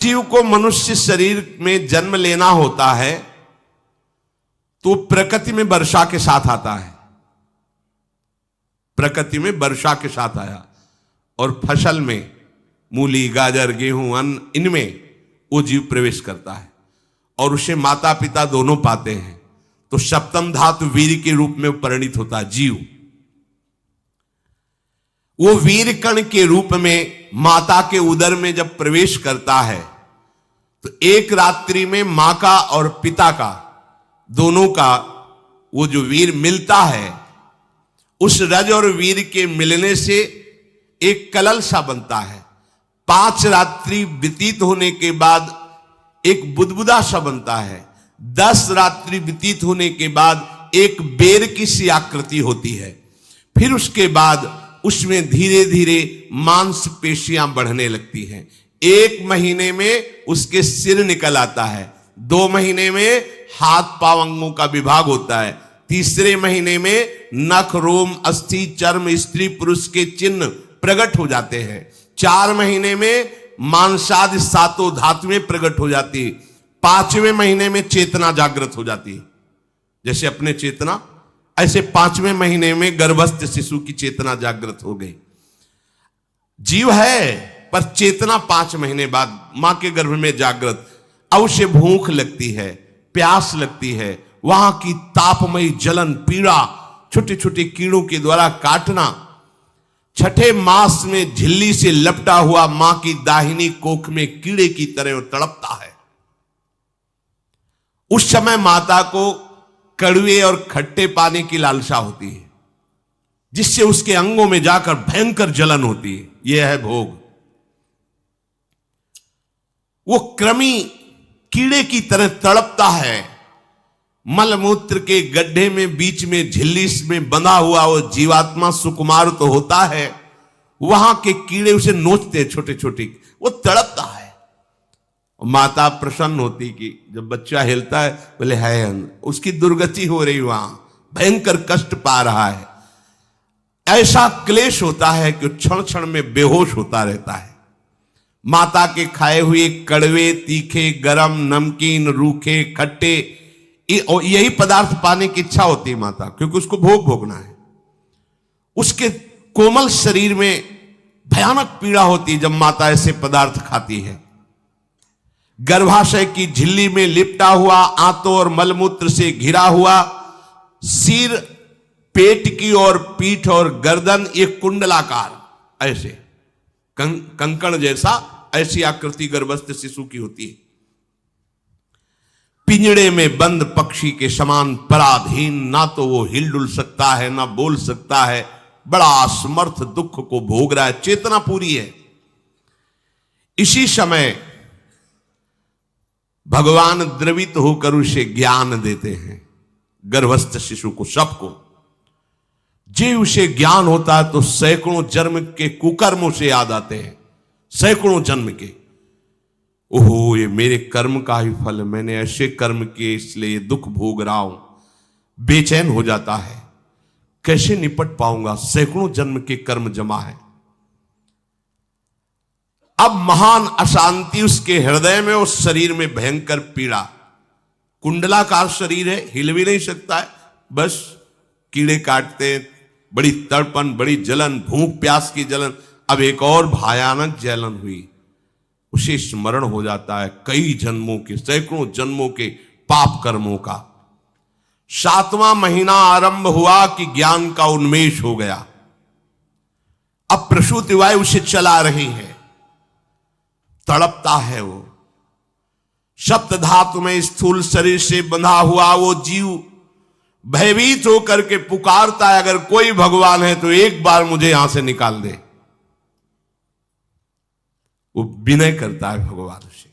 जीव को मनुष्य शरीर में जन्म लेना होता है तो प्रकृति में वर्षा के साथ आता है, प्रकृति में वर्षा के साथ आया, और फसल में मूली, गाजर, गेहूं, अन्न, इनमें वो जीव प्रवेश करता है और उसे माता पिता दोनों पाते हैं। तो सप्तम धातु वीर के रूप में परिणित होता है जीव। वो वीर कण के रूप में माता के उदर में जब प्रवेश करता है तो एक रात्रि में मां का और पिता का, दोनों का वो जो वीर मिलता है, उस रज और वीर के मिलने से एक कलल सा बनता है। 5 रात्रि व्यतीत होने के बाद एक बुदबुदा सा बनता है। 10 रात्रि व्यतीत होने के बाद एक बेर की सी आकृति होती है। फिर उसके बाद उसमें धीरे धीरे मांसपेशियां बढ़ने लगती हैं। 1 महीने में उसके सिर निकल आता है, 2 महीने में हाथ पांव अंगों का विभाग होता है, तीसरे महीने में नख, रोम, अस्थि, चर्म, स्त्री पुरुष के चिन्ह प्रकट हो जाते हैं, 4 महीने में मांसादि 7 धातुएं प्रकट हो जाती है, 5वें महीने में चेतना जागृत हो जाती है। जैसे अपने चेतना, ऐसे 5वें महीने में गर्भस्थ शिशु की चेतना जागृत हो गई। जीव है पर चेतना 5 महीने बाद मां के गर्भ में जागृत। अब उसे भूख लगती है, प्यास लगती है, वहां की तापमयी जलन, पीड़ा, छोटे छोटे कीड़ों के द्वारा काटना। 6ठे मास में झिल्ली से लपटा हुआ मां की दाहिनी कोख में कीड़े की तरह तड़पता है। उस समय माता को कड़वे और खट्टे पानी की लालसा होती है, जिससे उसके अंगों में जाकर भयंकर जलन होती है। यह है भोग। वो कृमि कीड़े की तरह तड़पता है। मलमूत्र के गड्ढे में बीच में झिल्ली में बंधा हुआ वो जीवात्मा सुकुमार तो होता है, वहां के कीड़े उसे नोचते छोटे छोटे, वो तड़पता है। माता प्रसन्न होती कि जब बच्चा हिलता है, बोले है उसकी दुर्गति हो रही, वहां भयंकर कष्ट पा रहा है। ऐसा क्लेश होता है कि क्षण क्षण में बेहोश होता रहता है। माता के खाए हुए कड़वे, तीखे, गरम, नमकीन, रूखे, खट्टे, यही पदार्थ पाने की इच्छा होती है माता, क्योंकि उसको भोग भोगना है। उसके कोमल शरीर में भयानक पीड़ा होती है जब माता ऐसे पदार्थ खाती है। गर्भाशय की झिल्ली में लिपटा हुआ, आंतों और मलमूत्र से घिरा हुआ सिर, पेट की और पीठ और गर्दन एक कुंडलाकार, ऐसे कंकण जैसा, ऐसी आकृति गर्भस्थ शिशु की होती है। पिंजड़े में बंद पक्षी के समान पराधीन, ना तो वो हिलडुल सकता है ना बोल सकता है, बड़ा असमर्थ दुख को भोग रहा है। चेतना पूरी है। इसी समय भगवान द्रवित होकर उसे ज्ञान देते हैं, गर्भस्थ शिशु को, सबको। जे उसे ज्ञान होता है तो सैकड़ों जन्म के कुकर्मों से याद आते हैं, सैकड़ों जन्म के। ओहो, ये मेरे कर्म का ही फल, मैंने ऐसे कर्म किए इसलिए दुख भोग रहा हूं। बेचैन हो जाता है, कैसे निपट पाऊंगा, सैकड़ों जन्म के कर्म जमा है। अब महान अशांति उसके हृदय में, उस शरीर में भयंकर पीड़ा। कुंडलाकार शरीर है, हिल भी नहीं सकता है, बस कीड़े काटते, बड़ी तड़पन, बड़ी जलन, भूख प्यास की जलन। अब एक और भयानक जलन हुई, उसे स्मरण हो जाता है कई जन्मों के, सैकड़ों जन्मों के पाप कर्मों का। 7वां महीना आरंभ हुआ कि ज्ञान का उन्मेष हो गया। अब प्रसूति वायु उसे चला रही है, तड़पता है वो। सप्त धातु में स्थूल शरीर से बंधा हुआ वो जीव भयभीत होकर के पुकारता है, अगर कोई भगवान है तो एक बार मुझे यहां से निकाल दे। वो विनय करता है भगवान से,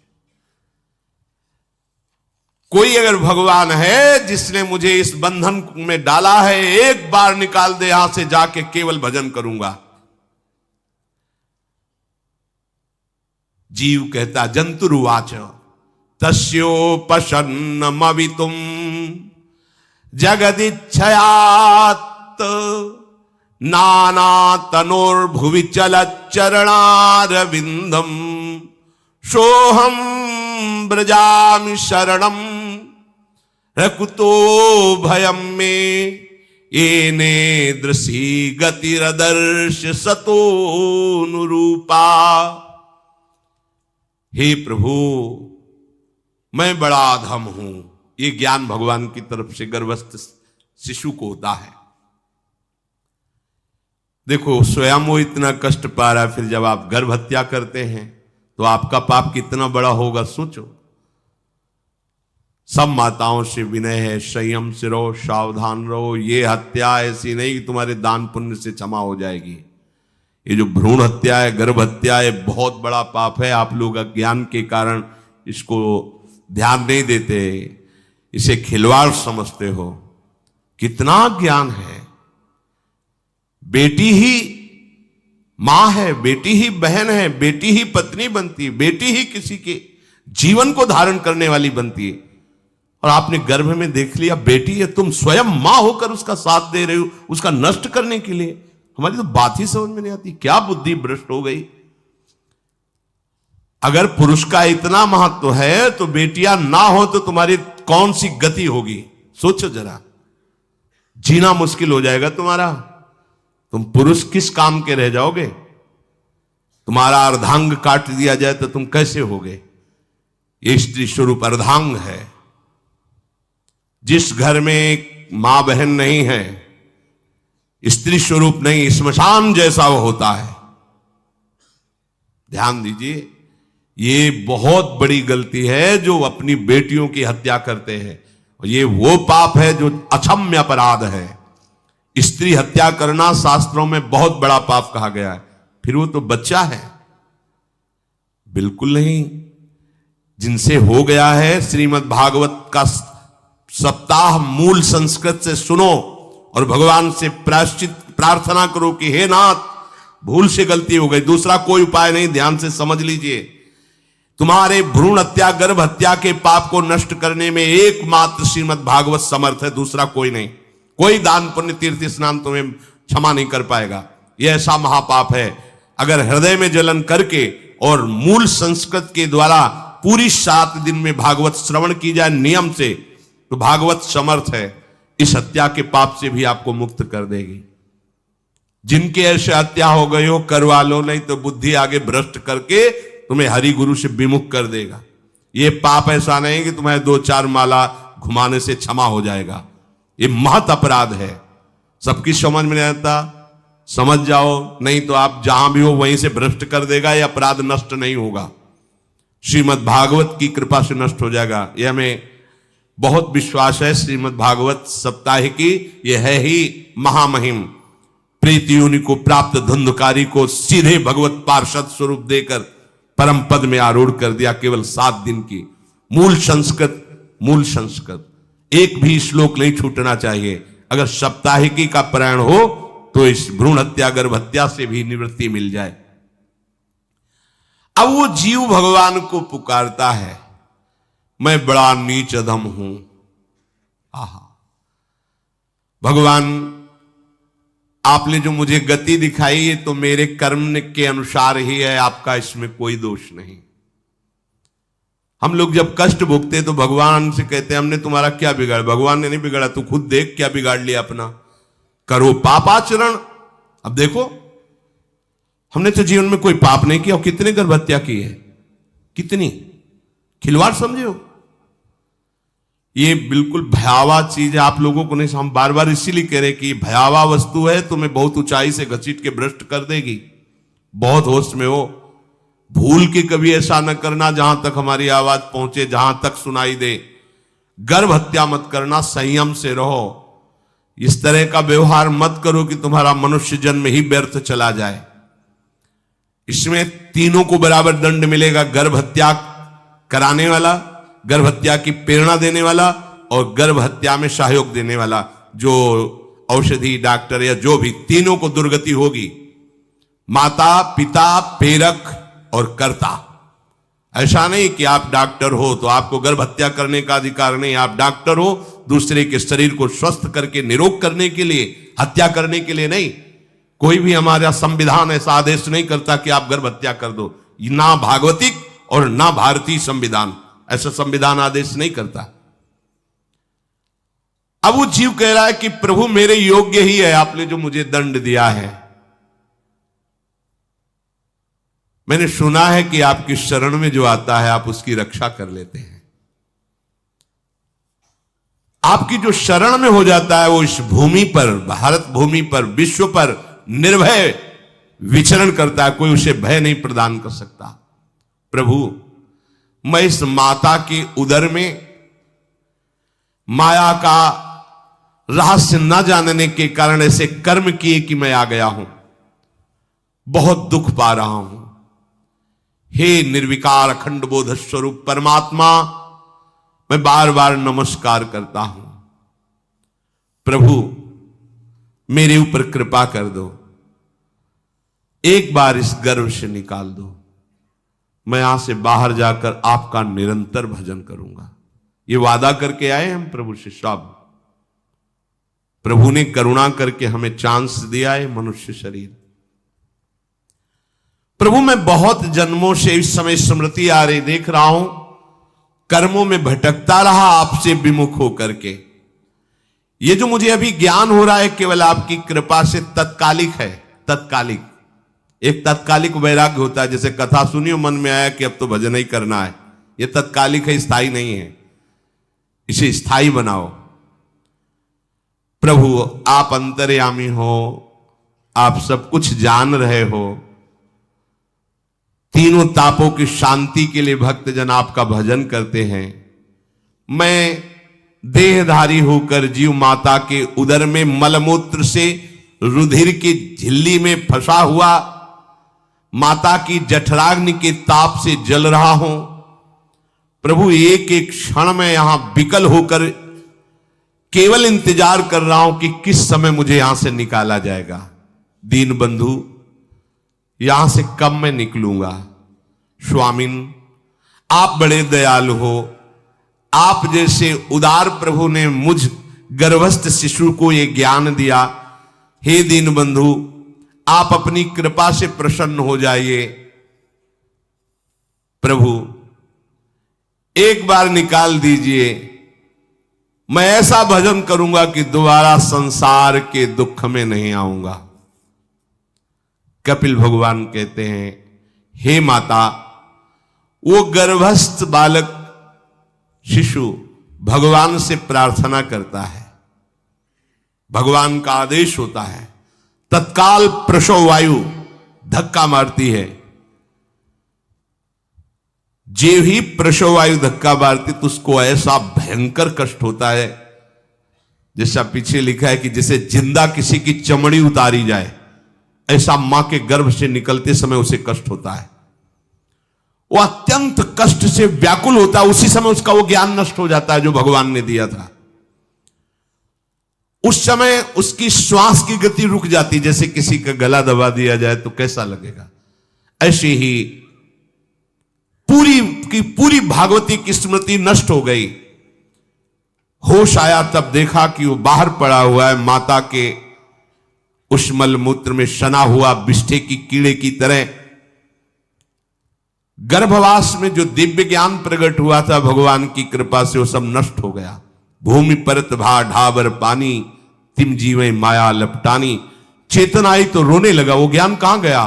कोई अगर भगवान है जिसने मुझे इस बंधन में डाला है, एक बार निकाल दे, यहां से जाके केवल भजन करूंगा। जीव कहता, जंतुरुवाच तस्योपशन्नमवितुम जगदिच्छयात् नाना तनोर्भुवि चलच्चरणारविंदम सोहम ब्रजामि शरणम रकुतो भयम में येने दृशी गतिरदर्श सतोनुरूपा। हे प्रभु, मैं बड़ा अधम हूं। ये ज्ञान भगवान की तरफ से गर्भस्थ शिशु को होता है। देखो, स्वयं वो इतना कष्ट पा रहा है, फिर जब आप गर्भ हत्या करते हैं तो आपका पाप कितना बड़ा होगा सोचो। सब माताओं से विनय है, संयम से रहो, सावधान रहो। ये हत्या ऐसी नहीं कि तुम्हारे दान पुण्य से क्षमा हो जाएगी। ये जो भ्रूण हत्या है, गर्भ हत्या है, बहुत बड़ा पाप है। आप लोग अज्ञान के कारण इसको ध्यान नहीं देते, इसे खिलवाड़ समझते हो। कितना ज्ञान है। बेटी ही मां है, बेटी ही बहन है, बेटी ही पत्नी बनती है, बेटी ही किसी के जीवन को धारण करने वाली बनती है। और आपने गर्भ में देख लिया बेटी है, तुम स्वयं मां होकर उसका साथ दे रहे हो, उसका नष्ट करने के लिए। हमारी तो बात ही समझ में नहीं आती, क्या बुद्धि भ्रष्ट हो गई। अगर पुरुष का इतना महत्व है तो बेटियां ना हो तो तुम्हारी कौन सी गति होगी, सोचो जरा। जीना मुश्किल हो जाएगा तुम्हारा। तुम पुरुष किस काम के रह जाओगे। तुम्हारा अर्धांग काट दिया जाए तो तुम कैसे होगे। ये स्त्री स्वरूप अर्धांग है। जिस घर में मां बहन नहीं है, स्त्री स्वरूप नहीं, श्मशान जैसा वो होता है। ध्यान दीजिए, ये बहुत बड़ी गलती है जो अपनी बेटियों की हत्या करते हैं। और ये वो पाप है जो अक्षम्य अपराध है। स्त्री हत्या करना शास्त्रों में बहुत बड़ा पाप कहा गया है। फिर वो तो बच्चा है, बिल्कुल नहीं। जिनसे हो गया है, श्रीमद् भागवत का सप्ताह मूल संस्कृत से सुनो और भगवान से प्रायश्चित प्रार्थना करो कि हे नाथ, भूल से गलती हो गई, दूसरा कोई उपाय नहीं। ध्यान से समझ लीजिए, तुम्हारे भ्रूण हत्या गर्भ हत्या के पाप को नष्ट करने में एकमात्र श्रीमद् भागवत समर्थ है, दूसरा कोई नहीं। कोई दान पुण्य तीर्थ स्नान तुम्हें क्षमा नहीं कर पाएगा। यह ऐसा महापाप है। अगर हृदय में जलन करके और मूल संस्कृत के द्वारा पूरी 7 दिन में भागवत श्रवण की जाए नियम से, तो भागवत समर्थ है, इस हत्या के पाप से भी आपको मुक्त कर देगी। जिनके ऐसे हत्या हो गई हो करवा लो, नहीं तो बुद्धि आगे भ्रष्ट करके तुम्हें हरि गुरु से विमुख कर देगा। ये पाप ऐसा नहीं कि तुम्हें 2-4 माला घुमाने से क्षमा हो जाएगा। ये महत अपराध है। सबकी समझ में नहीं आता, समझ जाओ, नहीं तो आप जहां भी हो वहीं से भ्रष्ट कर देगा। ये अपराध नष्ट नहीं होगा, श्रीमद् भागवत की कृपा से नष्ट हो जाएगा। यह हमें बहुत विश्वास है। श्रीमद् भागवत सप्ताह की यह है ही महामहिम। प्रीति योनि को प्राप्त धुंधकारी को सीधे भगवत पार्षद स्वरूप देकर परम पद में आरूढ़ कर दिया। केवल 7 दिन की मूल संस्कृत एक भी श्लोक नहीं छूटना चाहिए। अगर सप्ताहिकी का पारायण हो तो इस भ्रूण हत्या गर्भ हत्या से भी निवृत्ति मिल जाए। अब वो जीव भगवान को पुकारता है, मैं बड़ा नीच अधम हूं। आहा, भगवान आपने जो मुझे गति दिखाई है तो मेरे कर्म के अनुसार ही है, आपका इसमें कोई दोष नहीं। हम लोग जब कष्ट भोगते तो भगवान से कहते हैं हमने तुम्हारा क्या बिगाड़ा। भगवान ने नहीं बिगाड़ा, तू खुद देख क्या बिगाड़ लिया अपना। करो पापाचरण। अब देखो, हमने तो जीवन में कोई पाप नहीं किया और कितने गर्भ हत्या की है, कितनी खिलवाड़ समझे हो। ये बिल्कुल भयावह चीज है, आप लोगों को नहीं। हम बार बार इसीलिए कह रहे कि भयावह वस्तु है, तुम्हें बहुत ऊंचाई से घसीट के भ्रष्ट कर देगी। बहुत होश में हो, भूल के कभी ऐसा न करना जहां तक हमारी आवाज पहुंचे, जहां तक सुनाई दे। गर्भ हत्या मत करना, संयम से रहो। इस तरह का व्यवहार मत करो कि तुम्हारा मनुष्य जन्म ही व्यर्थ चला जाए। इसमें तीनों को बराबर दंड मिलेगा, गर्भ हत्या कराने वाला, गर्भ हत्या की प्रेरणा देने वाला और गर्भ हत्या में सहयोग देने वाला। जो औषधि डॉक्टर या जो भी, तीनों को दुर्गति होगी। माता पिता प्रेरक और कर्ता। ऐसा नहीं कि आप डॉक्टर हो तो आपको गर्भ हत्या करने का अधिकार नहीं। आप डॉक्टर हो दूसरे के शरीर को स्वस्थ करके निरोग करने के लिए, हत्या करने के लिए नहीं। कोई भी हमारा संविधान ऐसा आदेश नहीं करता कि आप गर्भ हत्या कर दो, ना भागवतिक और ना भारतीय संविधान। ऐसा संविधान आदेश नहीं करता। अब वो जीव कह रहा है कि प्रभु मेरे योग्य ही है आपने जो मुझे दंड दिया है। मैंने सुना है कि आपकी शरण में जो आता है आप उसकी रक्षा कर लेते हैं। आपकी जो शरण में हो जाता है वो इस भूमि पर, भारत भूमि पर, विश्व पर निर्भय विचरण करता है, कोई उसे भय नहीं प्रदान कर सकता। प्रभु मैं इस माता के उदर में माया का रहस्य न जानने के कारण ऐसे कर्म किए कि मैं आ गया हूं, बहुत दुख पा रहा हूं। हे निर्विकार अखंड बोध स्वरूप परमात्मा, मैं बार बार नमस्कार करता हूं। प्रभु मेरे ऊपर कृपा कर दो, एक बार इस गर्भ से निकाल दो। मैं यहां से बाहर जाकर आपका निरंतर भजन करूंगा। ये वादा करके आए हम प्रभु से सब। प्रभु ने करुणा करके हमें चांस दिया है मनुष्य शरीर। प्रभु मैं बहुत जन्मों से इस समय स्मृति आ रही, देख रहा हूं कर्मों में भटकता रहा आपसे विमुख होकर के। ये जो मुझे अभी ज्ञान हो रहा है केवल आपकी कृपा से तत्कालिक है। तत्कालिक, एक तत्कालिक वैराग्य होता है, जैसे कथा सुनियो मन में आया कि अब तो भजन ही करना है। ये तत्कालिक है, स्थायी नहीं है। इसे स्थायी बनाओ। प्रभु आप अंतर्यामी हो, आप सब कुछ जान रहे हो। तीनों तापों की शांति के लिए भक्तजन आपका भजन करते हैं। मैं देहधारी होकर जीव माता के उदर में मलमूत्र से रुधिर की झिल्ली में फंसा हुआ माता की जठराग्नि के ताप से जल रहा हूं। प्रभु एक एक क्षण में यहां विकल होकर केवल इंतजार कर रहा हूं कि किस समय मुझे यहां से निकाला जाएगा। दीन बंधु यहां से कब मैं निकलूंगा। स्वामिन आप बड़े दयालु हो। आप जैसे उदार प्रभु ने मुझ गर्भस्थ शिशु को यह ज्ञान दिया। हे दीन बंधु आप अपनी कृपा से प्रसन्न हो जाइए। प्रभु एक बार निकाल दीजिए। मैं ऐसा भजन करूंगा कि दोबारा संसार के दुख में नहीं आऊंगा। कपिल भगवान कहते हैं, हे माता, वो गर्भस्थ बालक शिशु भगवान से प्रार्थना करता है। भगवान का आदेश होता है, तत्काल प्रसव वायु धक्का मारती है। जे ही प्रसव वायु धक्का मारती तो उसको ऐसा भयंकर कष्ट होता है, जैसा पीछे लिखा है कि जैसे जिंदा किसी की चमड़ी उतारी जाए, ऐसा मां के गर्भ से निकलते समय उसे कष्ट होता है। वो अत्यंत कष्ट से व्याकुल होता है। उसी समय उसका वो ज्ञान नष्ट हो जाता है जो भगवान ने दिया था। उस समय उसकी श्वास की गति रुक जाती, जैसे किसी का गला दबा दिया जाए तो कैसा लगेगा। ऐसे ही पूरी की पूरी भागवती की स्मृति नष्ट हो गई। होश आया तब देखा कि वो बाहर पड़ा हुआ है, माता के उस मलमूत्र में सना हुआ बिष्ठे की कीड़े की तरह। गर्भवास में जो दिव्य ज्ञान प्रकट हुआ था भगवान की कृपा से वो सब नष्ट हो गया। भूमि परत भा ढाबर पानी, तिम जीवे माया लपटानी। चेतन आई तो रोने लगा। वो ज्ञान कहां गया,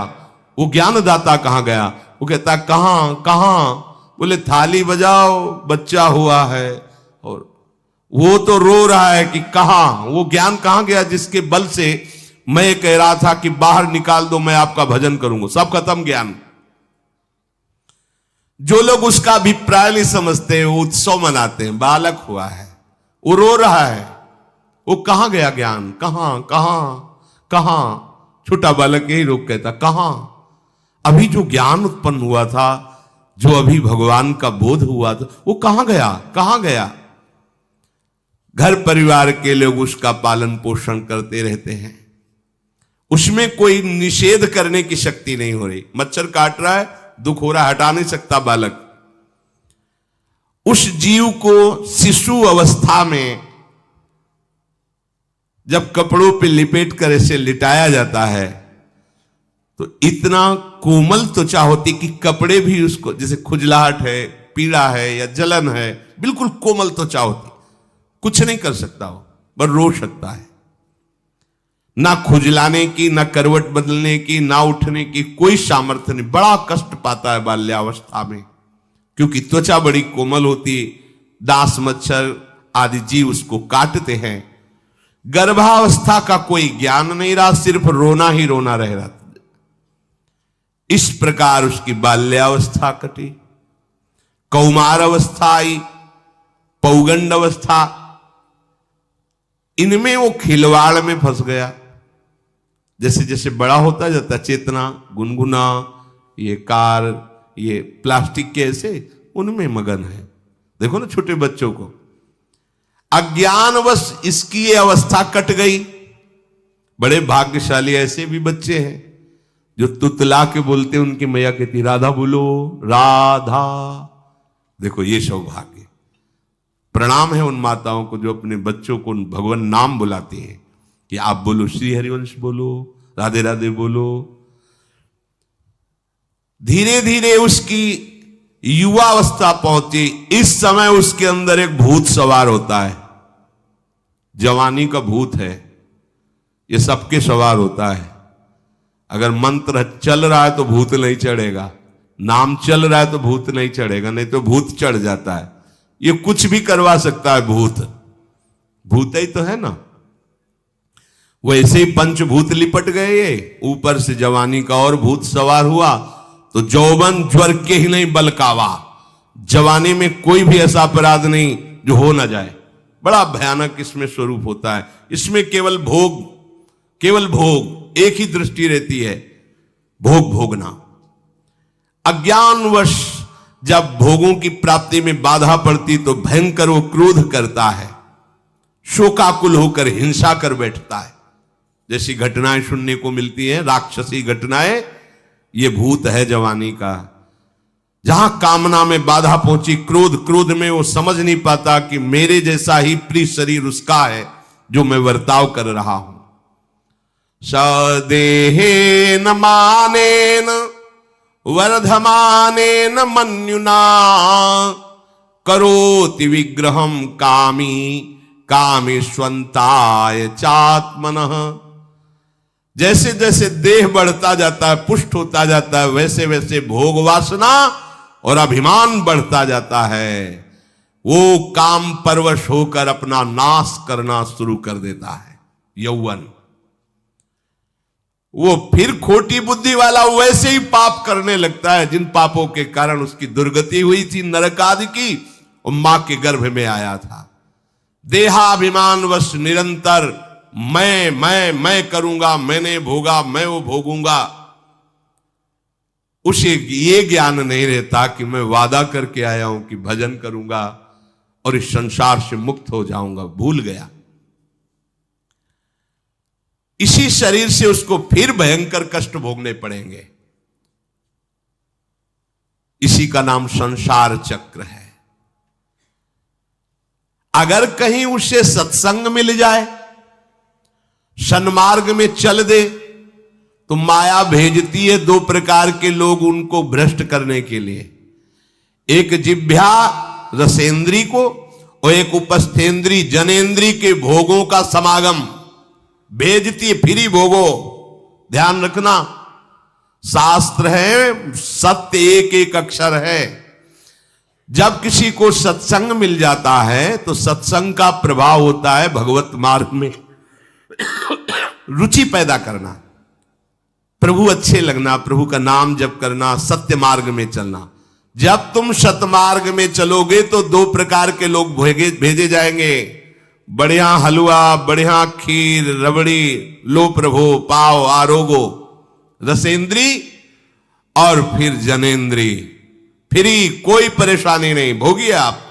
वो ज्ञानदाता कहां गया। वो कहता कहां कहां, बोले थाली बजाओ बच्चा हुआ है। और वो तो रो रहा है कि कहां, वो ज्ञान कहां गया जिसके बल से मैं कह रहा था कि बाहर निकाल दो, मैं आपका भजन करूंगा। सब खत्म ज्ञान। जो लोग उसका अभिप्राय नहीं समझते वो उत्सव मनाते हैं। बालक हुआ है, वो रो रहा है, वो कहां गया ज्ञान, कहां कहां कहां। छोटा बालक यही लोग कहता कहां। अभी जो ज्ञान उत्पन्न हुआ था, जो अभी भगवान का बोध हुआ था, वो कहां गया कहां गया। घर परिवार के लोग उसका पालन पोषण करते रहते हैं। उसमें कोई निषेध करने की शक्ति नहीं हो रही। मच्छर काट रहा है, दुख हो रहा है, हटा नहीं सकता बालक। उस जीव को शिशु अवस्था में जब कपड़ों पे लिपेट कर इसे लिटाया जाता है तो इतना कोमल त्वचा होती कि कपड़े भी उसको, जैसे खुजलाहट है, पीड़ा है या जलन है, बिल्कुल कोमल त्वचा होती, कुछ नहीं कर सकता हो, बस रो सकता है। ना खुजलाने की, ना करवट बदलने की, ना उठने की कोई सामर्थ्य नहीं। बड़ा कष्ट पाता है बाल्यावस्था में, क्योंकि त्वचा बड़ी कोमल होती, दास मच्छर आदि जीव उसको काटते हैं। गर्भावस्था का कोई ज्ञान नहीं रहा, सिर्फ रोना ही रोना रह रहा। इस प्रकार उसकी बाल्यावस्था कटी, कौमार अवस्था आई, पौगंड अवस्था, इनमें वो खिलवाड़ में फंस गया। जैसे जैसे बड़ा होता जाता, चेतना, गुनगुना, ये कार, ये प्लास्टिक के ऐसे उनमें मगन है। देखो ना छोटे बच्चों को, अज्ञानवश इसकी ये अवस्था कट गई। बड़े भाग्यशाली ऐसे भी बच्चे हैं जो तुतला के बोलते, उनकी मैया कहती राधा बोलो, राधा। देखो ये सौभाग्य, प्रणाम है उन माताओं को जो अपने बच्चों को भगवान नाम बुलाती हैं कि आप बोलो, श्री हरिवंश बोलो, राधे राधे बोलो। धीरे धीरे उसकी युवावस्था पहुंची। इस समय उसके अंदर एक भूत सवार होता है, जवानी का भूत है, ये सबके सवार होता है। अगर मंत्र चल रहा है तो भूत नहीं चढ़ेगा, नाम चल रहा है तो भूत नहीं चढ़ेगा, नहीं तो भूत चढ़ जाता है। ये कुछ भी करवा सकता है भूत, भूत ही तो है ना। वैसे ही पंचभूत लिपट गए, ये ऊपर से जवानी का और भूत सवार हुआ तो जौवन ज्वर के ही नहीं बलकावा। जवानी में कोई भी ऐसा अपराध नहीं जो हो ना जाए। बड़ा भयानक इसमें स्वरूप होता है। इसमें केवल भोग, केवल भोग, एक ही दृष्टि रहती है, भोग भोगना। अज्ञानवश जब भोगों की प्राप्ति में बाधा पड़ती तो भयंकर वो क्रोध करता है, शोकाकुल होकर हिंसा कर बैठता है। जैसी घटनाएं सुनने को मिलती हैं, राक्षसी घटनाएं, ये भूत है जवानी का। जहां कामना में बाधा पहुंची, क्रोध, क्रोध में वो समझ नहीं पाता कि मेरे जैसा ही प्रिय शरीर उसका है जो मैं वर्ताव कर रहा हूं। सदेहेन मानेन वर्धमानेन मन्युना करोति विग्रहम कामी कामेष्वंताय चात्मनः। जैसे जैसे देह बढ़ता जाता है, पुष्ट होता जाता है, वैसे वैसे भोग वासना और अभिमान बढ़ता जाता है। वो काम परवश होकर अपना नाश करना शुरू कर देता है। यौवन, वो फिर खोटी बुद्धि वाला वैसे ही पाप करने लगता है जिन पापों के कारण उसकी दुर्गति हुई थी, नरक आदि की, और मां के गर्भ में आया था। देहाभिमान वश निरंतर मैं करूंगा, मैंने भोगा, मैं वो भोगूंगा। उसे ये ज्ञान नहीं रहता कि मैं वादा करके आया हूं कि भजन करूंगा और इस संसार से मुक्त हो जाऊंगा, भूल गया। इसी शरीर से उसको फिर भयंकर कष्ट भोगने पड़ेंगे। इसी का नाम संसार चक्र है। अगर कहीं उसे सत्संग मिल जाए, सन्मार्ग में चल दे, तो माया भेजती है दो प्रकार के लोग उनको भ्रष्ट करने के लिए। एक जिह्वा रसेंद्री को और एक उपस्थेंद्री जनेंद्री के भोगों का समागम भेजती है। फिर ही भोगो, ध्यान रखना, शास्त्र है, सत्य एक एक अक्षर है। जब किसी को सत्संग मिल जाता है तो सत्संग का प्रभाव होता है भगवत मार्ग में रुचि पैदा करना, प्रभु अच्छे लगना, प्रभु का नाम जप करना, सत्य मार्ग में चलना। जब तुम सतमार्ग में चलोगे तो दो प्रकार के लोग भेजे जाएंगे। बढ़िया हलवा, बढ़िया खीर, रबड़ी, लो प्रभु, पाओ, आरोगो, रसेंद्री और फिर जनेंद्री। फ्री, कोई परेशानी नहीं, भोगिए आप।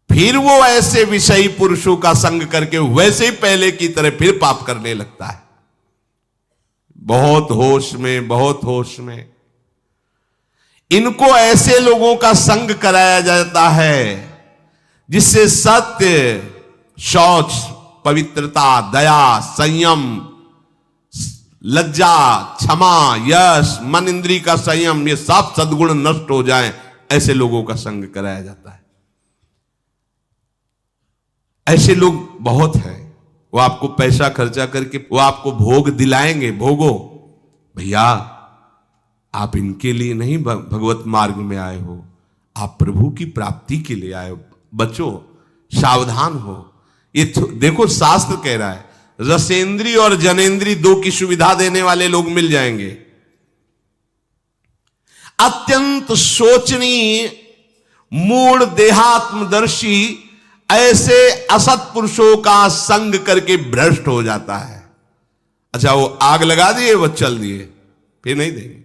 फिर वो ऐसे विषयी पुरुषों का संग करके वैसे ही पहले की तरह फिर पाप करने लगता है। बहुत होश में, बहुत होश में। इनको ऐसे लोगों का संग कराया जाता है जिससे सत्य, शौच, पवित्रता, दया, संयम, लज्जा, क्षमा, यश, मन इंद्री का संयम, ये सब सद्गुण नष्ट हो जाएं, ऐसे लोगों का संग कराया जाता है। ऐसे लोग बहुत हैं, वो आपको पैसा खर्चा करके वो आपको भोग दिलाएंगे, भोगो भैया, आप इनके लिए नहीं भगवत मार्ग में आए हो, आप प्रभु की प्राप्ति के लिए आए हो। बचो, सावधान हो। ये देखो शास्त्र कह रहा है, रसेंद्री और जनेंद्री दो की सुविधा देने वाले लोग मिल जाएंगे। अत्यंत सोचनीय, मूढ़, देहात्मदर्शी ऐसे असत पुरुषों का संग करके भ्रष्ट हो जाता है। अच्छा, वो आग लगा दिए, वो चल दिए, फिर नहीं देंगे।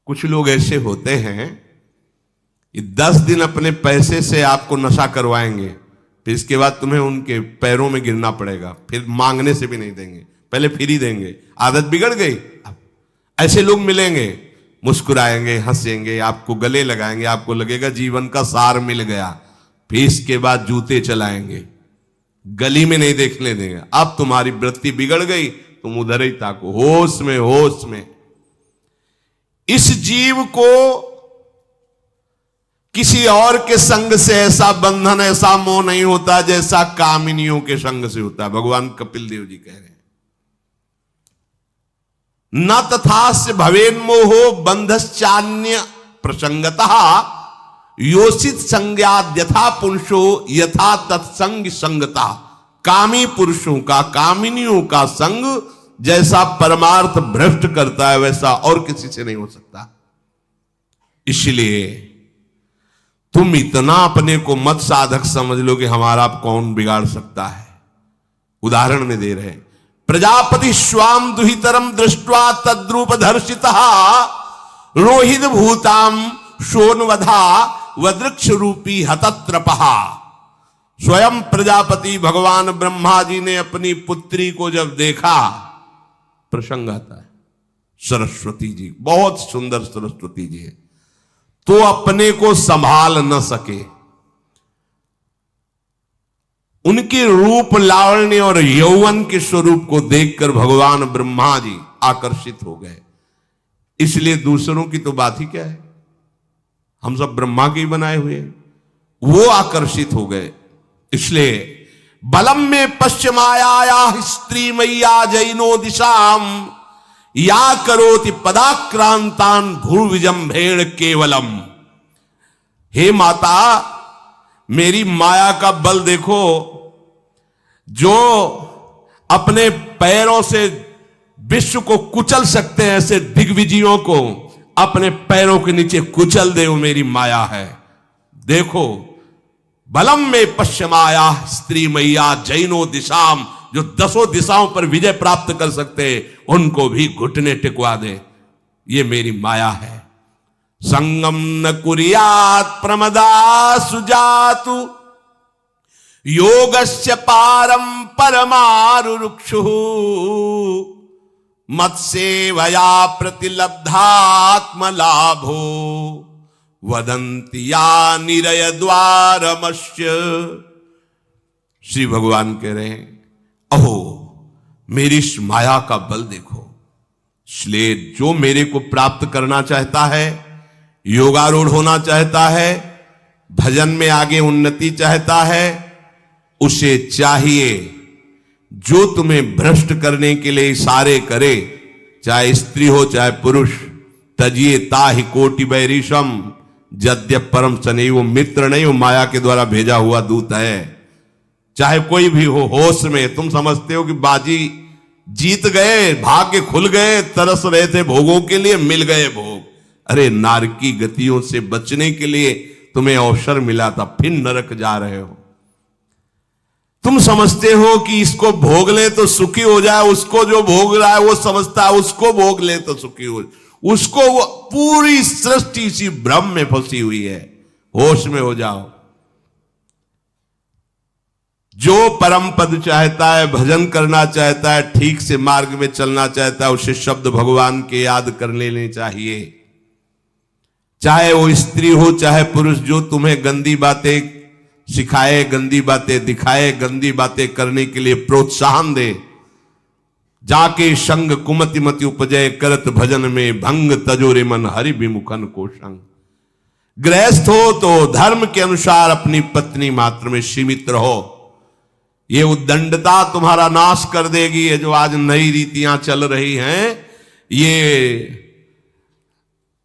कुछ लोग ऐसे होते हैं, ये 10 दिन अपने पैसे से आपको नशा करवाएंगे, फिर इसके बाद तुम्हें उनके पैरों में गिरना पड़ेगा, फिर मांगने से भी नहीं देंगे, पहले फ्री देंगे। आदत बिगड़ गई। ऐसे लोग मिलेंगे, मुस्कुराएंगे, हंसेंगे, आपको गले लगाएंगे, आपको लगेगा जीवन का सार मिल गया, फिर इसके बाद जूते चलाएंगे, गली में नहीं देखने देंगे। अब तुम्हारी वृत्ति बिगड़ गई, तुम उधर ही ताको, होश में, होश में। इस जीव को किसी और के संग से ऐसा बंधन, ऐसा मोह नहीं होता जैसा कामिनियों के संग से होता है। भगवान कपिल देव जी कह रहे हैं, न तथास्य भवेन्मोहो बंधश्चान्य प्रसंगतः योषित संज्ञाद यथा पुरुषो यथा तत्संग संगता। कामी पुरुषों का, कामिनियों का संग जैसा परमार्थ भ्रष्ट करता है, वैसा और किसी से नहीं हो सकता। इसलिए तुम इतना अपने को मत साधक समझ लो कि हमारा कौन बिगाड़ सकता है। उदाहरण में दे रहे हैं, प्रजापति स्वाम दुहितरम दृष्ट्वा तद्रूप धर्षितः रोहित भूताम शोनवधा वृक्ष रूपी हतत्रपहा। स्वयं प्रजापति भगवान ब्रह्मा जी ने अपनी पुत्री को जब देखा, प्रसंग आता है, सरस्वती जी, बहुत सुंदर सरस्वती जी है, तो अपने को संभाल न सके। उनके रूप, लावण्य और यौवन के स्वरूप को देखकर भगवान ब्रह्मा जी आकर्षित हो गए। इसलिए दूसरों की तो बात ही क्या है, हम सब ब्रह्मा के ही बनाए हुए हैं, वो आकर्षित हो गए। इसलिए बलम में पश्चिमाया स्त्री मैया जैनो दिशाम या करोति पदाक्रांतान भूर्विजंभेण केवलम। हे माता, मेरी माया का बल देखो, जो अपने पैरों से विश्व को कुचल सकते हैं, ऐसे दिग्विजयों को अपने पैरों के नीचे कुचल दे, वो मेरी माया है। देखो, बलम में पश्चिमाया स्त्री मैया जैनो दिशाम, जो 10 दिशाओं पर विजय प्राप्त कर सकते, उनको भी घुटने टिकवा दे, ये मेरी माया है। संगम न कुर्यात् प्रमदा सुजातु योगस्य पारम परमारुरुक्षु मत्सेवया प्रतिलब्धात्म लाभो वदंति या निरय द्वारमस्य। श्री भगवान कह रहे हैं, अहो मेरी इस माया का बल देखो। इसलिए जो मेरे को प्राप्त करना चाहता है, योगारूढ़ होना चाहता है, भजन में आगे उन्नति चाहता है, उसे चाहिए जो तुम्हें भ्रष्ट करने के लिए इशारे करे, चाहे स्त्री हो चाहे पुरुष, तजिए ताहि कोटि बैरिशम यद्यप परम सने। वो मित्र नहीं, वो माया के द्वारा भेजा हुआ दूत है। चाहे कोई भी हो, होश में तुम समझते हो कि बाजी जीत गए, भाग्य खुल गए, तरस रहे थे भोगों के लिए, मिल गए भोग। अरे नारकी गतियों से बचने के लिए तुम्हें अवसर मिला था, फिर नरक जा रहे हो। तुम समझते हो कि इसको भोग ले तो सुखी हो जाए, उसको जो भोग रहा है वो समझता है उसको भोग ले तो सुखी हो, उसको वो पूरी सृष्टि इसी भ्रम में फंसी हुई है। होश में हो जाओ। जो परम पद चाहता है, भजन करना चाहता है, ठीक से मार्ग में चलना चाहता है, उसे शब्द भगवान के याद कर लेने चाहिए। चाहे वो स्त्री हो चाहे पुरुष, जो तुम्हें गंदी बातें सिखाए, गंदी बातें दिखाए, गंदी बातें करने के लिए प्रोत्साहन दे, जाके संग कुमति मति उपजय करत भजन में भंग तजोरे मन हरि विमुखन को संग। गृहस्थ हो तो धर्म के अनुसार अपनी पत्नी मात्र में सीमित रहो। ये उद्दंडता तुम्हारा नाश कर देगी। ये जो आज नई रीतियां चल रही हैं, ये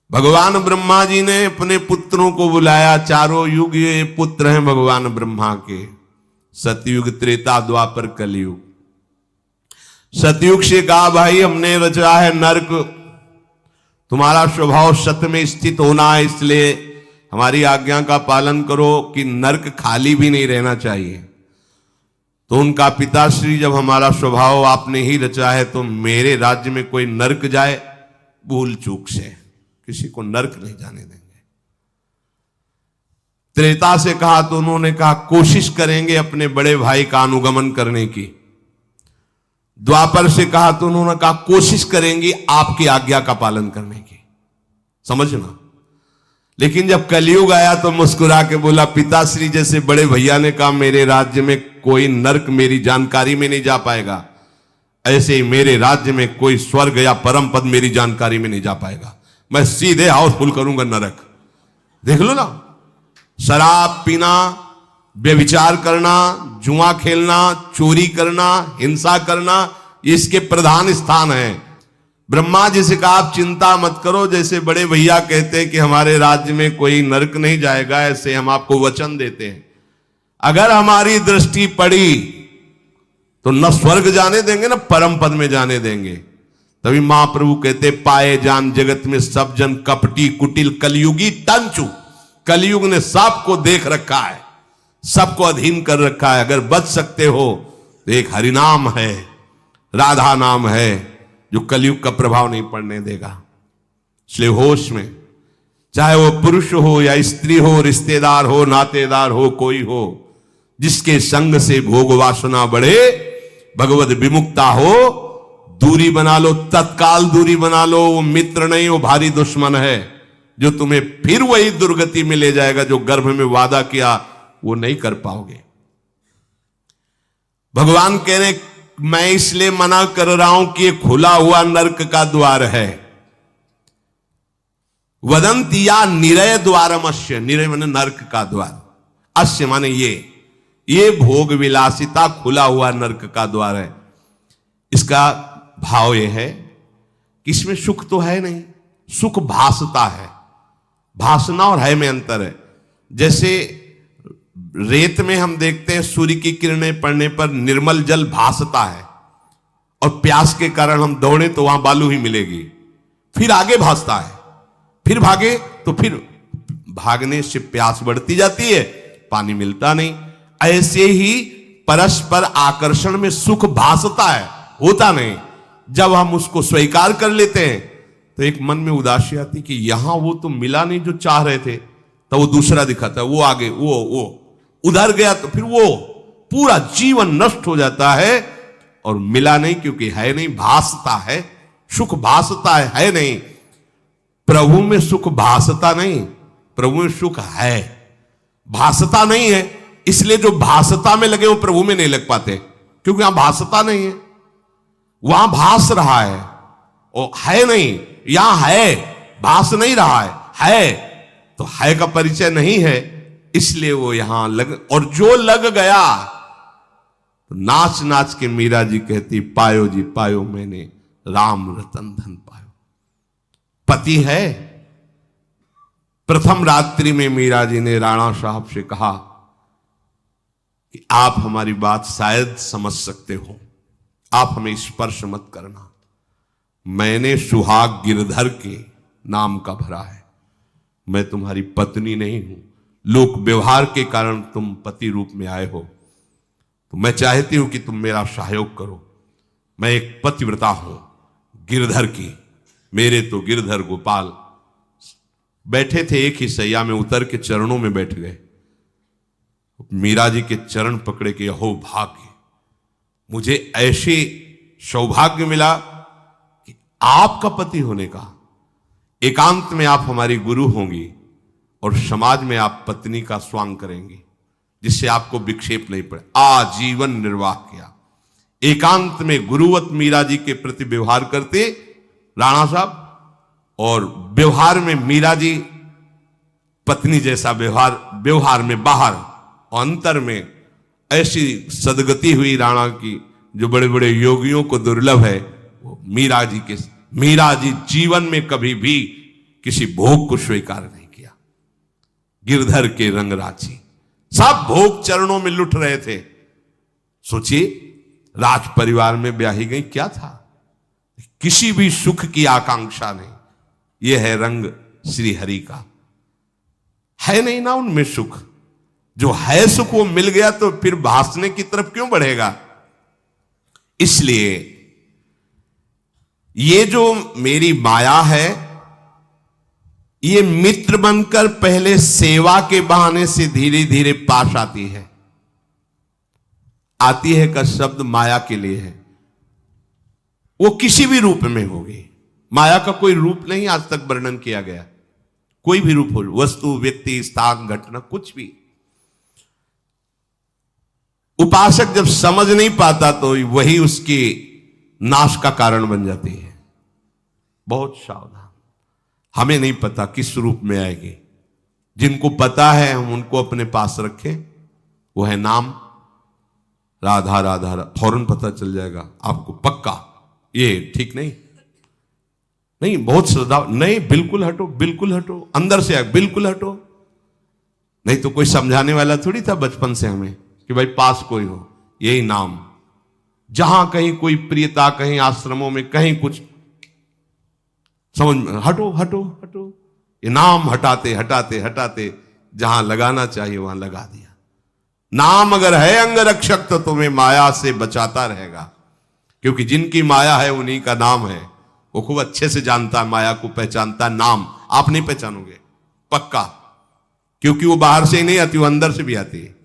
भगवान ब्रह्मा जी ने अपने पुत्रों को बुलाया। चारों युग ये पुत्र हैं भगवान ब्रह्मा के, सतयुग, त्रेता, द्वापर, कलयुग। सतयुग से कहा भाई हमने रचा है नरक, तुम्हारा स्वभाव सत्य में स्थित होना है, इसलिए हमारी आज्ञा का पालन करो कि नरक खाली भी नहीं रहना चाहिए। तो उनका पिताश्री, जब हमारा स्वभाव आपने ही रचा है तो मेरे राज्य में कोई नरक जाए, भूल चूक से किसी को नरक नहीं जाने देंगे। त्रेता से कहा तो उन्होंने कहा कोशिश करेंगे अपने बड़े भाई का अनुगमन करने की। द्वापर से कहा तो उन्होंने कहा कोशिश करेंगे आपकी आज्ञा का पालन करने की। समझना। लेकिन जब कलयुग आया तो मुस्कुरा के बोला, पिताश्री जैसे बड़े भैया ने कहा मेरे राज्य में कोई नरक मेरी जानकारी में नहीं जा पाएगा, ऐसे ही मेरे राज्य में कोई स्वर्ग या परम पद मेरी जानकारी में नहीं जा पाएगा। मैं सीधे हाउसफुल करूंगा नरक। देख लो ना, शराब पीना, व्यभिचार करना, जुआ खेलना, चोरी करना, हिंसा करना, इसके प्रधान स्थान है। ब्रह्मा जी से कहा आप चिंता मत करो, जैसे बड़े भैया कहते हैं कि हमारे राज्य में कोई नरक नहीं जाएगा, ऐसे हम आपको वचन देते हैं। अगर हमारी दृष्टि पड़ी तो न स्वर्ग जाने देंगे न परम पद में जाने देंगे। तभी महाप्रभु कहते पाए जान जगत में सब जन कपटी कुटिल कलयुगी तंचु। कलयुग ने सबको देख रखा है, सबको अधीन कर रखा है। अगर बच सकते हो तो एक हरिनाम है, राधा नाम है, जो कलयुग का प्रभाव नहीं पड़ने देगा। इसलिए होश में, चाहे वो पुरुष हो या स्त्री हो, रिश्तेदार हो, नातेदार हो, कोई हो, जिसके संग से भोग वासना बढ़े, भगवत विमुक्ता हो, दूरी बना लो, तत्काल दूरी बना लो। वो मित्र नहीं, वो भारी दुश्मन है, जो तुम्हें फिर वही दुर्गति में ले जाएगा जो गर्भ में वादा किया वो नहीं कर पाओगे। भगवान कह रहे मैं इसलिए मना कर रहा हूं कि ये खुला हुआ नरक का द्वार है। वदंती या निरय द्वारमस्य, निरय माने नरक का द्वार, अस्य माने ये भोग विलासिता खुला हुआ नरक का द्वार है। इसका भाव यह है कि इसमें सुख तो है नहीं, सुख भासता है। भासना और है में अंतर है। जैसे रेत में हम देखते हैं सूर्य की किरणें पड़ने पर निर्मल जल भासता है, और प्यास के कारण हम दौड़े तो वहां बालू ही मिलेगी, फिर आगे भासता है, फिर भागे तो फिर भागने से प्यास बढ़ती जाती है, पानी मिलता नहीं। ऐसे ही परस्पर आकर्षण में सुख भासता है, होता नहीं। जब हम उसको स्वीकार कर लेते हैं तो एक मन में उदासी आती कि यहां वो तो मिला नहीं जो चाह रहे थे, तो वो दूसरा दिखाता है, वो आगे, वो उधर गया तो फिर वो पूरा जीवन नष्ट हो जाता है। और मिला नहीं क्योंकि है नहीं, भासता है, सुख भासता है नहीं। प्रभु में सुख भासता नहीं, प्रभु में सुख है, भासता नहीं है। इसलिए जो भासता में लगे वो प्रभु में नहीं लग पाते, क्योंकि यहां भासता नहीं है, वहां भास रहा है, और है नहीं। यहां है, भास नहीं रहा है तो है का परिचय नहीं है, इसलिए वो यहां लग। और जो लग गया तो नाच नाच के मीरा जी कहती पायो जी पायो मैंने राम रतन धन पायो। पति है। प्रथम रात्रि में मीरा जी ने राणा साहब से कहा कि आप हमारी बात शायद समझ सकते हो, आप हमें स्पर्श मत करना। मैंने सुहाग गिरधर के नाम का भरा है, मैं तुम्हारी पत्नी नहीं हूं। लोक व्यवहार के कारण तुम पति रूप में आए हो, तो मैं चाहती हूं कि तुम मेरा सहयोग करो। मैं एक पतिव्रता हूं गिरधर की। मेरे तो गिरधर गोपाल बैठे थे एक ही सैया में, उतर के चरणों में बैठ गए। मीरा जी के चरण पकड़े के अहो भाग्य, मुझे ऐसे सौभाग्य मिला कि आपका पति होने का। एकांत में आप हमारी गुरु होंगी और समाज में आप पत्नी का स्वांग करेंगी, जिससे आपको विक्षेप नहीं पड़े। आजीवन निर्वाह किया, एकांत में गुरुवत मीरा जी के प्रति व्यवहार करते राणा साहब, और व्यवहार में मीरा जी पत्नी जैसा व्यवहार में बाहर, और अंतर में ऐसी सदगति हुई राणा की जो बड़े बड़े योगियों को दुर्लभ है। वो मीरा जी जीवन में कभी भी किसी भोग को स्वीकार नहीं किया। गिरधर के रंगराची, सब भोग चरणों में लुट रहे थे। सोचिए, राज परिवार में ब्याही गई, क्या था? किसी भी सुख की आकांक्षा नहीं। यह है रंग श्री हरि का। है नहीं ना उनमें सुख, जो है सुख वो मिल गया तो फिर भासने की तरफ क्यों बढ़ेगा? इसलिए ये जो मेरी माया है, ये मित्र बनकर पहले सेवा के बहाने से धीरे धीरे पास आती है। आती है का शब्द माया के लिए है। वो किसी भी रूप में होगी। माया का कोई रूप नहीं आज तक वर्णन किया गया। कोई भी रूप हो, वस्तु, व्यक्ति, स्थान, घटना, कुछ भी। उपासक जब समझ नहीं पाता तो वही उसके नाश का कारण बन जाती है। बहुत सावधान। हमें नहीं पता किस रूप में आएगी। जिनको पता है हम उनको अपने पास रखें। वो है नाम राधा राधा, फौरन पता चल जाएगा आपको पक्का। ये ठीक नहीं, नहीं बहुत श्रद्धा नहीं, बिल्कुल हटो, बिल्कुल हटो, अंदर से बिल्कुल हटो। नहीं तो कोई समझाने वाला थोड़ी था बचपन से हमें कि भाई पास कोई हो, यही नाम। जहां कहीं कोई प्रियता, कहीं आश्रमों में कहीं कुछ समझ में, हटो हटो हटो। ये नाम हटाते हटाते हटाते जहां लगाना चाहिए वहां लगा दिया। नाम अगर है अंगरक्षक तो तुम्हें माया से बचाता रहेगा, क्योंकि जिनकी माया है उन्हीं का नाम है। वो खूब अच्छे से जानता है, माया को पहचानता है। नाम आप नहीं पहचानोगे पक्का, क्योंकि वो बाहर से ही नहीं आती, वो अंदर से भी आती है।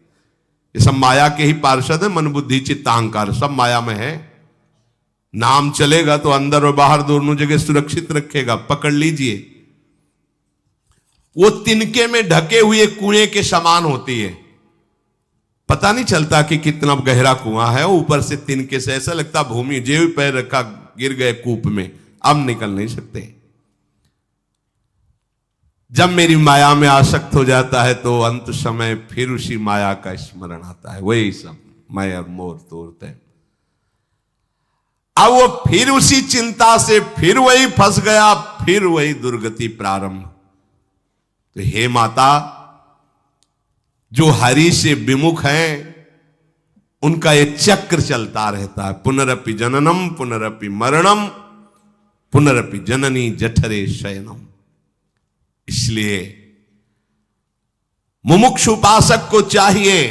ये सब माया के ही पार्षद है। मन बुद्धि चित्त अहंकार सब माया में है। नाम चलेगा तो अंदर और बाहर दोनों जगह सुरक्षित रखेगा। पकड़ लीजिए। वो तिनके में ढके हुए कुएं के समान होती है। पता नहीं चलता कि कितना गहरा कुआं है। ऊपर से तिनके से ऐसा लगता भूमि, जेब पैर रखा गिर गए कूप में, अब निकल नहीं सकते। जब मेरी माया में आसक्त हो जाता है तो अंत समय फिर उसी माया का स्मरण आता है। वही सब मैं और मोर तोड़ते हैं। अब वो फिर उसी चिंता से फिर वही फंस गया, फिर वही दुर्गति प्रारंभ। तो हे माता, जो हरि से विमुख हैं उनका ये चक्र चलता रहता है। पुनरपि जननम पुनरपि मरणम पुनरपि जननी जठरे शयनम। इसलिए मुमुक्षु उपासक को चाहिए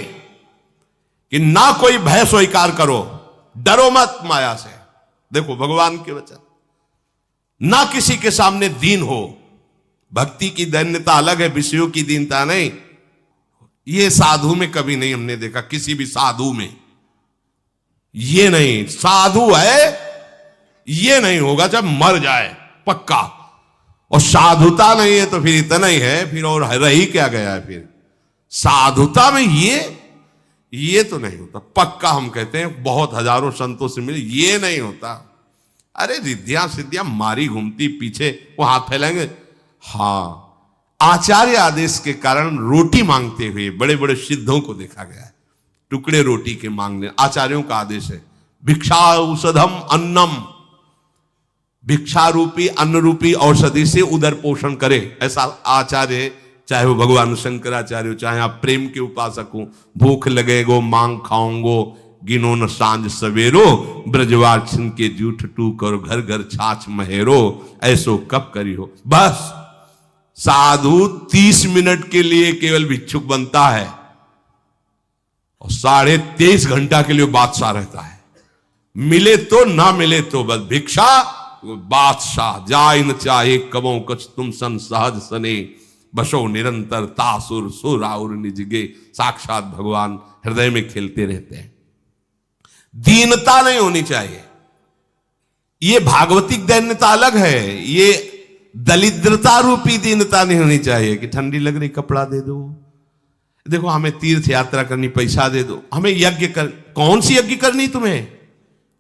कि ना कोई भय स्वीकार करो, डरो मत माया से। देखो भगवान के वचन, ना किसी के सामने दीन हो। भक्ति की दैन्यता अलग है, विषयों की दीनता नहीं। ये साधु में कभी नहीं हमने देखा, किसी भी साधु में ये नहीं। साधु है ये नहीं होगा जब मर जाए पक्का। और साधुता नहीं है तो फिर इतना ही है, फिर और रही क्या गया है फिर। साधुता में ये तो नहीं होता पक्का। हम कहते हैं बहुत हजारों संतों से मिले, ये नहीं होता। अरे रिद्धियां सिद्धियां मारी घूमती पीछे, वो हाथ फैलाएंगे। हाँ, आचार्य आदेश के कारण रोटी मांगते हुए बड़े बड़े सिद्धों को देखा गया है। टुकड़े रोटी के मांगने, आचार्यों का आदेश है। भिक्षा औषधम अन्नम, भिक्षा रूपी अन्न रूपी औषधि से उदर पोषण करे, ऐसा आचार्य। चाहे वो भगवान शंकराचार्य हो, चाहे आप प्रेम के उपासक हो। भूख लगेगो मांग खाऊंगो, गिनो न सांझ सवेरो, ब्रजवार छिन के जूठ टूक और घर घर छाछ महेरो, ऐसो कब करी हो। बस साधु 30 मिनट के लिए केवल भिक्षुक बनता है और 23.5 घंटा के लिए बादशाह रहता है। मिले तो ना मिले तो बस भिक्षा बादशाह। जाय न चाहे कबो कुछ तुम सन सहज सने, बसो निरंतर तासुर सुराउर निजगे। साक्षात भगवान हृदय में खेलते रहते हैं। दीनता नहीं होनी चाहिए। ये भागवतिक दैन्यता अलग है। ये दलिद्रता रूपी दीनता नहीं होनी चाहिए कि ठंडी लग रही कपड़ा दे दो, देखो हमें तीर्थ यात्रा करनी पैसा दे दो, हमें यज्ञ कर। कौन सी यज्ञ करनी तुम्हें?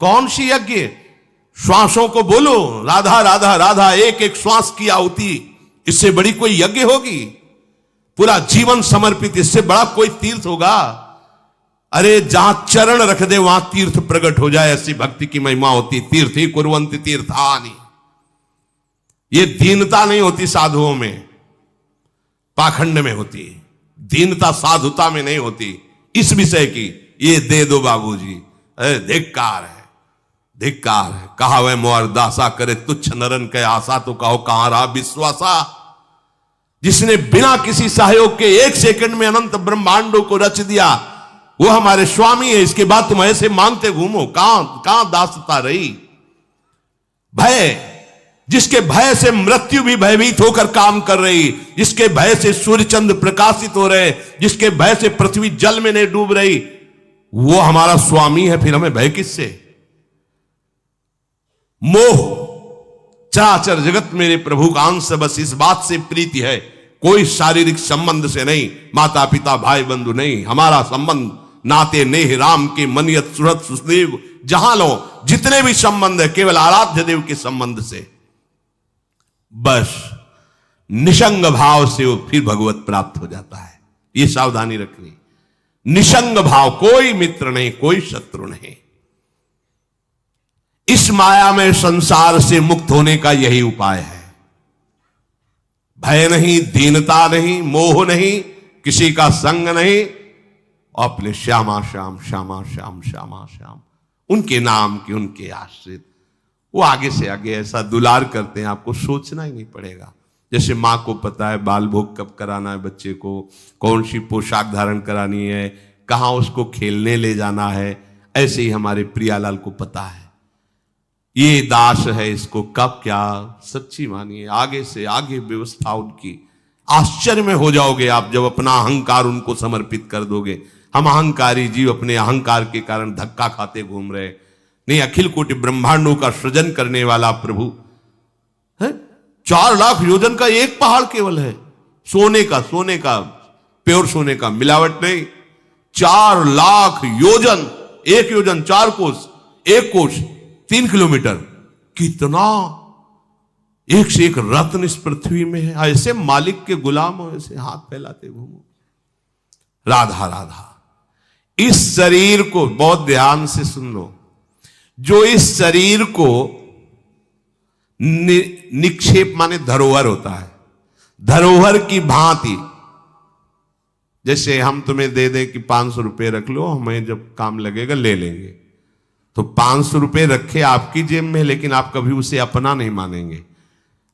कौन सी यज्ञ? श्वासों को बोलो राधा राधा राधा, एक एक श्वास की आहुति, इससे बड़ी कोई यज्ञ होगी? पूरा जीवन समर्पित, इससे बड़ा कोई तीर्थ होगा? अरे जहां चरण रख दे वहां तीर्थ प्रकट हो जाए, ऐसी भक्ति की महिमा होती। तीर्थ ही कुर्वन्ति तीर्थानि। ये दीनता नहीं होती साधुओं में, पाखंड में होती। दीनता साधुता में नहीं होती। इस विषय की ये दे दो बाबूजी, अरे धिक्कार है, धिक्कार है। कहा वह मोर दासा करे तुच्छ नरन के आशा, तो कहो कहां रहा विश्वासा। जिसने बिना किसी सहयोग के एक सेकंड में अनंत ब्रह्मांडों को रच दिया, वो हमारे स्वामी है। इसके बाद तुम ऐसे मांगते घूमो, कहां दासता रही? भय, जिसके भय से मृत्यु भी भयभीत होकर काम कर रही, जिसके भय से सूर्य चंद्र प्रकाशित हो रहे, जिसके भय से पृथ्वी जल में नहीं डूब रही, वो हमारा स्वामी है। फिर हमें भय किससे? मोह, चराचर जगत मेरे प्रभु का अंश, बस इस बात से प्रीति है। कोई शारीरिक संबंध से नहीं, माता पिता भाई बंधु नहीं। हमारा संबंध नाते नेह राम के मनियत सुरत सुदेव, जहां लो जितने भी संबंध है केवल आराध्य देव के संबंध से। बस निसंग भाव से वो फिर भगवत प्राप्त हो जाता है। ये सावधानी रखनी। निसंग भाव, कोई मित्र नहीं, कोई शत्रु नहीं। इस माया में संसार से मुक्त होने का यही उपाय है। भय नहीं, दीनता नहीं, मोह नहीं, किसी का संग नहीं, अपने श्यामा श्याम श्यामा श्याम श्यामा श्याम, उनके नाम के, उनके आश्रित। वो आगे से आगे ऐसा दुलार करते हैं, आपको सोचना ही नहीं पड़ेगा। जैसे माँ को पता है बाल भोग कब कराना है बच्चे को, कौन सी पोशाक धारण करानी है, कहाँ उसको खेलने ले जाना है, ऐसे ही हमारे प्रियालाल को पता है ये दास है, इसको कब क्या। सच्ची मानिए, आगे से आगे व्यवस्था उनकी। आश्चर्य में हो जाओगे आप जब अपना अहंकार उनको समर्पित कर दोगे। हम अहंकारी जीव अपने अहंकार के कारण धक्का खाते घूम रहे। नहीं, अखिल कोटि ब्रह्मांडों का सृजन करने वाला प्रभु है। 4 लाख योजन का एक पहाड़ केवल है, सोने का प्योर सोने का, मिलावट नहीं। 4 लाख योजन, एक योजन 4 कोस, एक कोस 3 किलोमीटर। कितना एक से एक रत्न इस पृथ्वी में है। ऐसे मालिक के गुलाम हो, ऐसे हाथ फैलाते घूमो। राधा राधा। इस शरीर को बहुत ध्यान से सुन लो। जो इस शरीर को निक्षेप माने धरोहर होता है, धरोहर की भांति। जैसे हम तुम्हें दे दें कि 500 रुपए रख लो, हमें जब काम लगेगा ले लेंगे, तो 500 रुपए रखे आपकी जेब में, लेकिन आप कभी उसे अपना नहीं मानेंगे।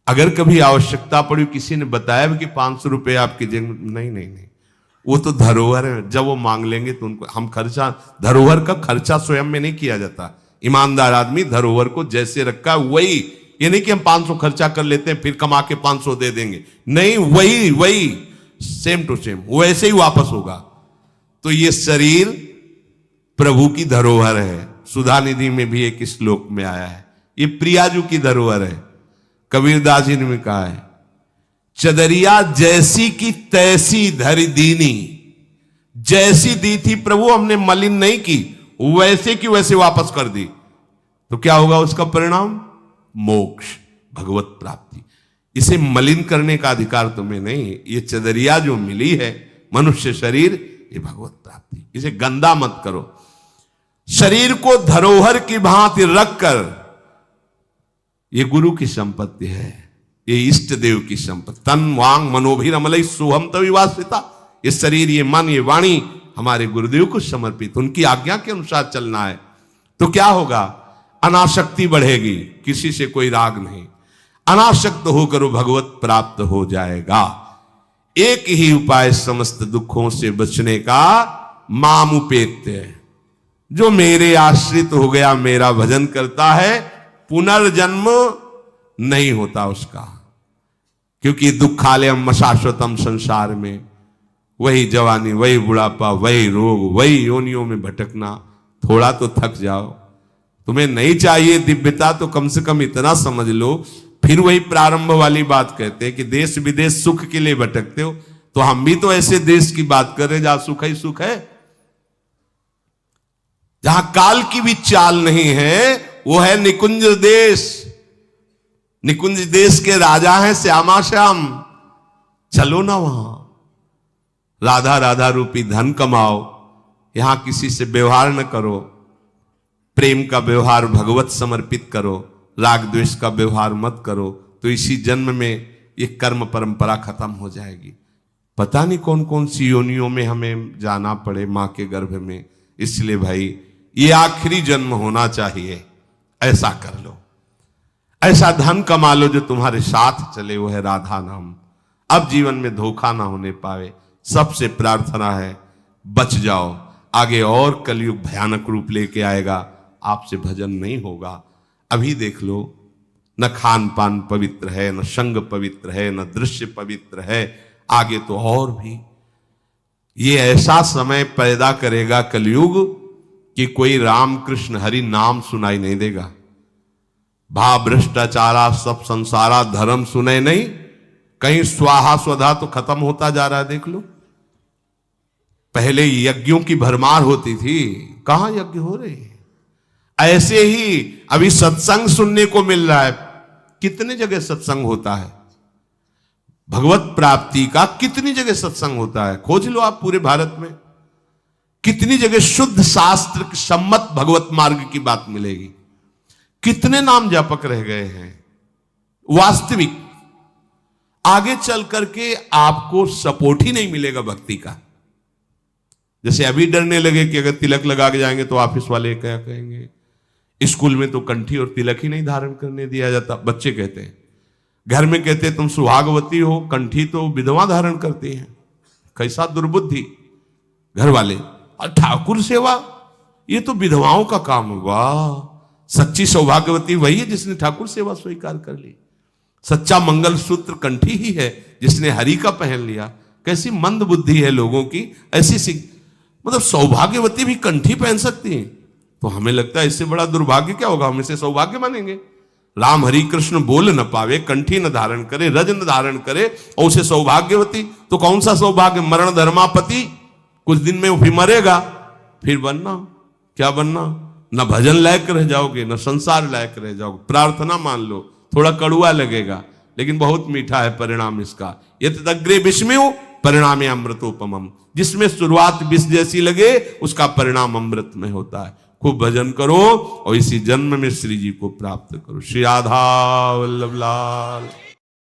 अगर कभी आवश्यकता पड़ी, किसी ने बताया कि 500 रुपए आपकी जेब में, नहीं, वो तो धरोहर है। जब वो मांग लेंगे तो उनको हम खर्चा, धरोहर का खर्चा स्वयं में नहीं किया जाता। ईमानदार आदमी धरोहर को जैसे रखा वही, ये नहीं कि हम 500 खर्चा कर लेते हैं फिर कमा के 500 दे देंगे, नहीं, वही सेम टू सेम वैसे ही वापस होगा। तो ये शरीर प्रभु की धरोहर है। सुधा निधि में भी एक श्लोक में आया है, ये प्रियाजू की धरोहर है। कबीरदास जी ने कहा है, चदरिया जैसी की तैसी धरि दीनी। जैसी दी थी प्रभु, हमने मलिन नहीं की, वैसे की वैसे वापस कर दी। तो क्या होगा उसका परिणाम? मोक्ष, भगवत प्राप्ति। इसे मलिन करने का अधिकार तुम्हें नहीं। ये चदरिया जो मिली है, मनुष्य शरीर, ये भगवत प्राप्ति। इसे गंदा मत करो। शरीर को धरोहर की भांति रखकर, ये गुरु की संपत्ति है, ये इष्ट देव की संपत्ति। तन वांग मनोभिरमलई सोहम तविवासिता। ये शरीर, ये मन, ये वाणी हमारे गुरुदेव को समर्पित, उनकी आज्ञा के अनुसार चलना है। तो क्या होगा? अनासक्ति बढ़ेगी, किसी से कोई राग नहीं। अनासक्त होकर वो भगवत प्राप्त हो जाएगा। एक ही उपाय समस्त दुखों से बचने का, मामुपेत्य। जो मेरे आश्रित हो गया, मेरा भजन करता है, पुनर्जन्म नहीं होता उसका। क्योंकि दुखालयम शाश्वतम, संसार में वही जवानी, वही बुढ़ापा, वही रोग, वही योनियों में भटकना। थोड़ा तो थक जाओ। तुम्हें नहीं चाहिए दिव्यता, तो कम से कम इतना समझ लो। फिर वही प्रारंभ वाली बात कहते हैं कि देश विदेश सुख के लिए भटकते हो, तो हम भी तो ऐसे देश की बात कर रहे जहां सुख ही सुख है। जहां काल की भी चाल नहीं है, वो है निकुंज देश। निकुंज देश के राजा हैं श्यामा श्याम। चलो ना वहां, राधा राधा रूपी धन कमाओ, यहां किसी से व्यवहार न करो, प्रेम का व्यवहार भगवत समर्पित करो, राग द्वेष का व्यवहार मत करो, तो इसी जन्म में ये कर्म परंपरा खत्म हो जाएगी। पता नहीं कौन कौन सी योनियों में हमें जाना पड़े मां के गर्भ में। इसलिए भाई ये आखिरी जन्म होना चाहिए, ऐसा कर लो, ऐसा धन कमा लो जो तुम्हारे साथ चले, वो है राधा नाम। अब जीवन में धोखा ना होने पावे। सबसे प्रार्थना है बच जाओ, आगे और कलयुग भयानक रूप लेके आएगा, आपसे भजन नहीं होगा। अभी देख लो, न खान पान पवित्र है, न संग पवित्र है, न दृश्य पवित्र है, आगे तो और भी। ये ऐसा समय पैदा करेगा कलयुग कि कोई राम कृष्ण हरि नाम सुनाई नहीं देगा। भा भ्रष्टाचारा सब संसारा धर्म सुने नहीं, कहीं स्वाहा स्वधा तो खत्म होता जा रहा है। देख लो, पहले यज्ञों की भरमार होती थी, कहां यज्ञ हो रहे हैं। ऐसे ही अभी सत्संग सुनने को मिल रहा है। कितने जगह सत्संग होता है, भगवत प्राप्ति का कितनी जगह सत्संग होता है, खोज लो आप पूरे भारत में। कितनी जगह शुद्ध शास्त्र सम्मत भगवत मार्ग की बात मिलेगी। कितने नाम जापक रह गए हैं। वास्तविक आगे चल करके आपको सपोर्ट ही नहीं मिलेगा भक्ति का। जैसे अभी डरने लगे कि अगर तिलक लगा के जाएंगे तो ऑफिस वाले क्या कहेंगे, स्कूल में तो कंठी और तिलक ही नहीं धारण करने दिया जाता। बच्चे कहते हैं, घर में कहते हैं तुम सुहागवती हो, कंठी तो विधवा धारण करती हैं। कैसा दुर्बुद्धि घर वाले। और ठाकुर सेवा ये तो विधवाओं का काम हुआ। सच्ची सौभाग्यवती वही है जिसने ठाकुर सेवा स्वीकार कर ली। सच्चा मंगल सूत्र कंठी ही है जिसने हरि का पहन लिया। कैसी मंद बुद्धि है लोगों की। ऐसी मतलब सौभाग्यवती भी कंठी पहन सकती है, तो हमें लगता है इससे बड़ा दुर्भाग्य क्या होगा, हम इसे सौभाग्य मानेंगे। राम हरि कृष्ण बोल न पावे, कंठी न धारण करे, रज न धारण करे और उसे सौभाग्यवती, तो कौन सा सौभाग्य। मरण धर्मापति, कुछ दिन में वो भी मरेगा, फिर बनना क्या बनना। न भजन लायक रह जाओगे, न संसार लायक रह जाओगे। प्रार्थना मान लो, थोड़ा कड़ुआ लगेगा लेकिन बहुत मीठा है परिणाम इसका। यत अग्रे विस्मयो परिणामे अमृतोपमम। जिसमें शुरुआत विष जैसी लगे उसका परिणाम अमृत में होता है। खूब भजन करो और इसी जन्म में श्री जी को प्राप्त करो। श्री राधा वल्लभ लाल।